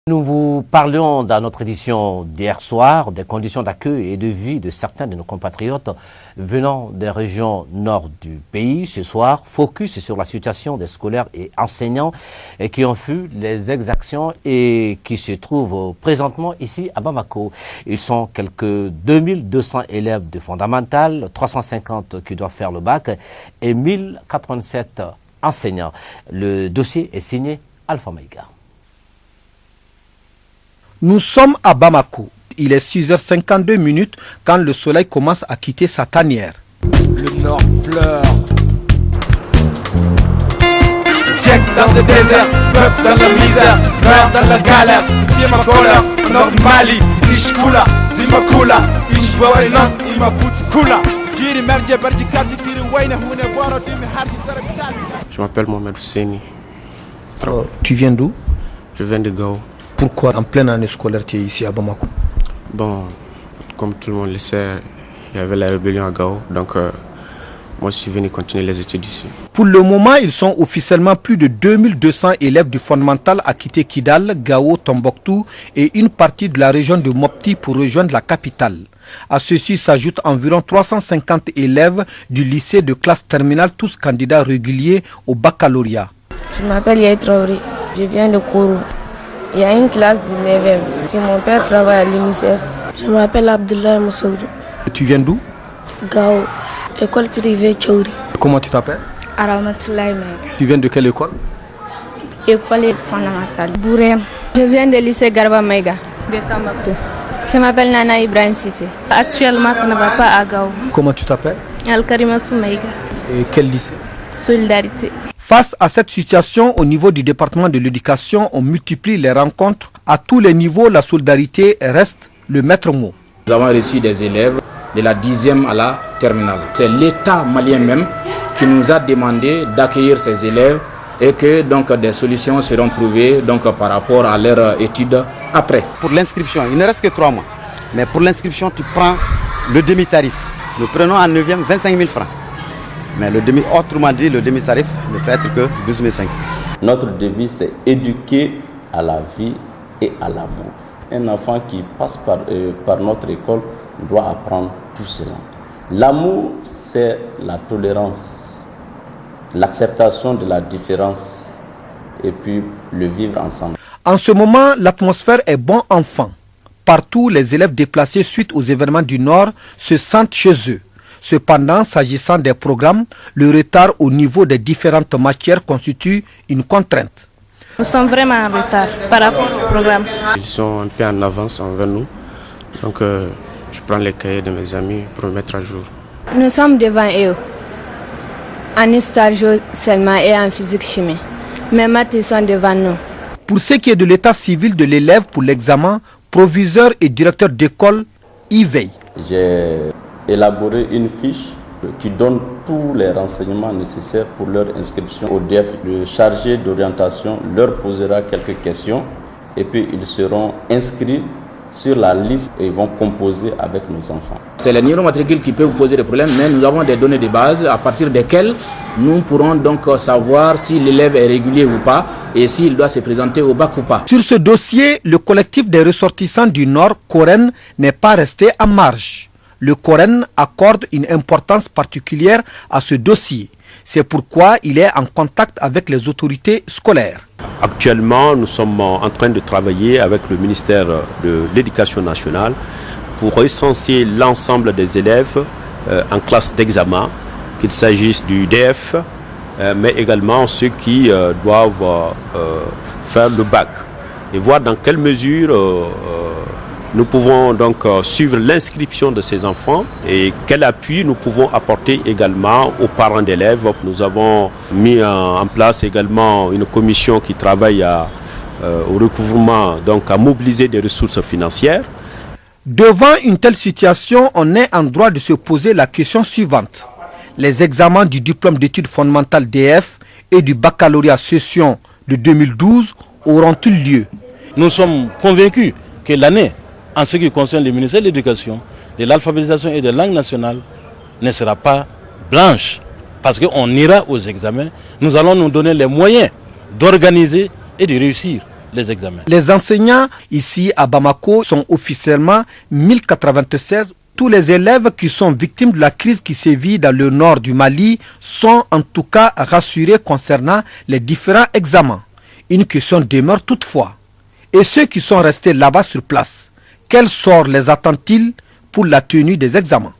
Nous vous parlions dans notre édition d'hier soir des conditions d'accueil et de vie de certains de nos compatriotes venant des régions nord du pays. Ce soir, focus sur la situation des scolaires et enseignants qui ont fui les exactions et qui se trouvent présentement ici à Bamako. Ils sont quelques 2200 élèves de fondamentale, 350 qui doivent faire le bac et 1087 enseignants. Le dossier est signé Alpha Maïga. Nous sommes à Bamako. Il est 6h52 quand le soleil commence à quitter sa tanière. Le Nord pleure. Siècle dans le désert, peuple dans la misère, meurt dans la galère. Siemakola, Nord Mali, Ishkula, Dimakula, Ishboinon, Imabutkula. Je m'appelle Mohamed Ousseini. Tu viens d'où? Je viens de Gao. Pourquoi en pleine année scolaire tu es ici à Bamako? Bon, comme tout le monde le sait, il y avait la rébellion à Gao, donc moi je suis venu continuer les études ici. Pour le moment, ils sont officiellement plus de 2200 élèves du fondamental à quitter Kidal, Gao, Tombouctou et une partie de la région de Mopti pour rejoindre la capitale. À ceci s'ajoutent environ 350 élèves du lycée de classe terminale, tous candidats réguliers au baccalauréat. Je m'appelle Yaï Traoré, je viens de Kourou. Il y a une classe de 9e. Mon père travaille à l'UNICEF. Je m'appelle Abdullah Moussoudou. Tu viens d'où? Gao, école privée Tchouri. Comment tu t'appelles? Aramatoulaye. Tu viens de quelle école? École fondamentale. Bourem. Je viens du lycée Garba Maïga de Tombouctou. Je m'appelle Nana Ibrahim Sissé. Actuellement, ça ne va pas à Gao. Comment tu t'appelles? Al-Karimatou Maïga. Et quel lycée? Solidarité. Face à cette situation, au niveau du département de l'éducation, on multiplie les rencontres. À tous les niveaux, la solidarité reste le maître mot. Nous avons reçu des élèves de la 10e à la terminale. C'est l'État malien même qui nous a demandé d'accueillir ces élèves et que donc des solutions seront trouvées donc, par rapport à leur étude après. Pour l'inscription, il ne reste que 3 mois. Mais pour l'inscription, tu prends le demi-tarif. Nous prenons en 9e 25 000 francs. Mais autrement dit, le demi-tarif ne peut être que 12 500. Notre devise, c'est éduquer à la vie et à l'amour. Un enfant qui passe par notre école doit apprendre tout cela. L'amour, c'est la tolérance, l'acceptation de la différence et puis le vivre ensemble. En ce moment, l'atmosphère est bon enfant. Partout, les élèves déplacés suite aux événements du Nord se sentent chez eux. Cependant, s'agissant des programmes, le retard au niveau des différentes matières constitue une contrainte. Nous sommes vraiment en retard par rapport au programme. Ils sont un peu en avance envers nous, donc je prends les cahiers de mes amis pour me mettre à jour. Nous sommes devant eux, en histoire seulement et en physique-chimie. Mais maths, ils sont devant nous. Pour ce qui est de l'état civil de l'élève pour l'examen, proviseur et directeur d'école y veillent. J'ai élaboré une fiche qui donne tous les renseignements nécessaires pour leur inscription au DEF. Le chargé d'orientation leur posera quelques questions et puis ils seront inscrits sur la liste et ils vont composer avec nos enfants. C'est les numéros matricules qui peuvent vous poser des problèmes, mais nous avons des données de base à partir desquelles nous pourrons donc savoir si l'élève est régulier ou pas et s'il doit se présenter au bac ou pas. Sur ce dossier, le collectif des ressortissants du Nord, Coren, n'est pas resté en marge. Le Coren accorde une importance particulière à ce dossier. C'est pourquoi il est en contact avec les autorités scolaires. Actuellement, nous sommes en train de travailler avec le ministère de l'Éducation nationale pour recenser l'ensemble des élèves en classe d'examen, qu'il s'agisse du DEF, mais également ceux qui doivent faire le bac, et voir dans quelle mesure nous pouvons donc suivre l'inscription de ces enfants et quel appui nous pouvons apporter également aux parents d'élèves. Nous avons mis en place également une commission qui travaille au recouvrement, donc à mobiliser des ressources financières. Devant une telle situation, on est en droit de se poser la question suivante. Les examens du diplôme d'études fondamentales DF et du baccalauréat session de 2012 auront-ils lieu? Nous sommes convaincus que l'année, en ce qui concerne le ministère de l'Éducation, de l'alphabétisation et des langues nationales, ne sera pas blanche. Parce qu'on ira aux examens, nous allons nous donner les moyens d'organiser et de réussir les examens. Les enseignants ici à Bamako sont officiellement 1096. Tous les élèves qui sont victimes de la crise qui sévit dans le nord du Mali sont en tout cas rassurés concernant les différents examens. Une question demeure toutefois. Et ceux qui sont restés là-bas sur place, quel sort les attend-il pour la tenue des examens?